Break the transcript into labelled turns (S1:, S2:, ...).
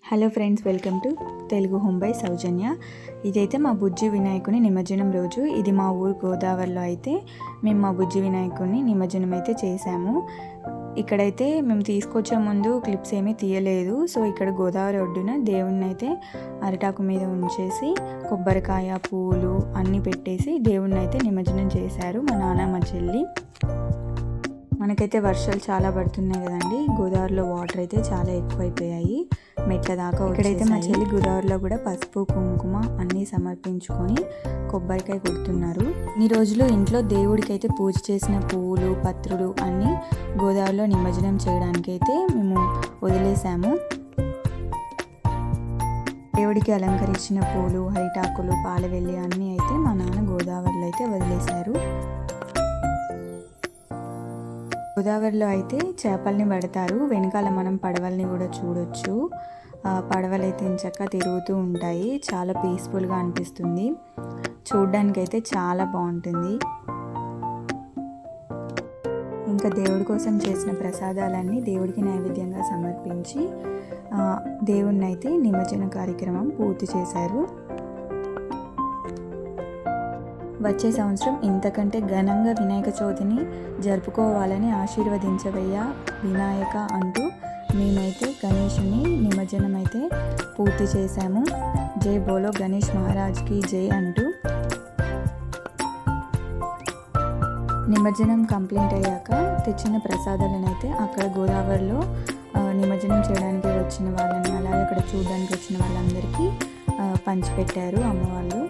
S1: Hello friends, welcome to Telugu home by Soujanya. ఇదైతే మా బుజ్జి వినాయకుని నిమజ్జనం రోజు. ఇది మా ఊరు గోదావరిలో అయితే మేము మా బుజ్జి వినాయకుని నిమజ్జనం అయితే చేశాము. ఇక్కడైతే మేము తీసుకొచ్చే ముందు క్లిప్స్ ఏమీ తీయలేదు. సో ఇక్కడ గోదావరి ఒడ్డున దేవుణ్ణి అయితే అరిటాకు మీద ఉంచేసి కొబ్బరికాయ పూలు అన్నీ పెట్టేసి దేవుణ్ణి అయితే నిమజ్జనం చేశారు మా నాన్న మా చెల్లి. మనకైతే వర్షాలు చాలా పడుతున్నాయి కదండి, గోదావరిలో వాటర్ అయితే చాలా ఎక్కువైపోయాయి, మెట్ల దాకా. ఇక్కడైతే మా చెల్లి గోదావరిలో కూడా పసుపు కుంకుమ అన్నీ సమర్పించుకొని కొబ్బరికాయ కొడుతున్నారు. ఈ రోజులు ఇంట్లో దేవుడికి అయితే పూజ చేసిన పువ్వులు పత్రులు అన్నీ గోదావరిలో నిమజ్జనం చేయడానికి అయితే మేము వదిలేసాము. దేవుడికి అలంకరించిన పూలు హరిటాకులు పాలవెల్లి అన్నీ అయితే మా నాన్న గోదావరిలో అయితే వదిలేశారు. గోదావరిలో అయితే చేపల్ని పడతారు. వెనకాల మనం పడవల్ని కూడా చూడొచ్చు. పడవలు అయితే ఇంచక్క తిరుగుతూ ఉంటాయి. చాలా పీస్ఫుల్గా అనిపిస్తుంది, చూడ్డానికైతే చాలా బాగుంటుంది. ఇంకా దేవుడి కోసం చేసిన ప్రసాదాలన్నీ దేవుడికి నైవేద్యంగా సమర్పించి దేవుణ్ణి అయితే నిమజ్జన కార్యక్రమం పూర్తి చేశారు. వచ్చే సంవత్సరం ఇంతకంటే ఘనంగా వినాయక చవితిని జరుపుకోవాలని ఆశీర్వదించవయ్యా వినాయక అంటూ మేమైతే గణేషుని నిమజ్జనం అయితే పూర్తి చేశాము. జై బోలో గణేష్ మహారాజ్కి జై అంటూ. నిమజ్జనం కంప్లీట్ అయ్యాక తెచ్చిన ప్రసాదాలను అయితే అక్కడ గోదావరిలో నిమజ్జనం చేయడానికి వచ్చిన వాళ్ళని అలాగే అక్కడ చూడడానికి వచ్చిన వాళ్ళందరికీ పంచిపెట్టారు అమ్మవాళ్ళు.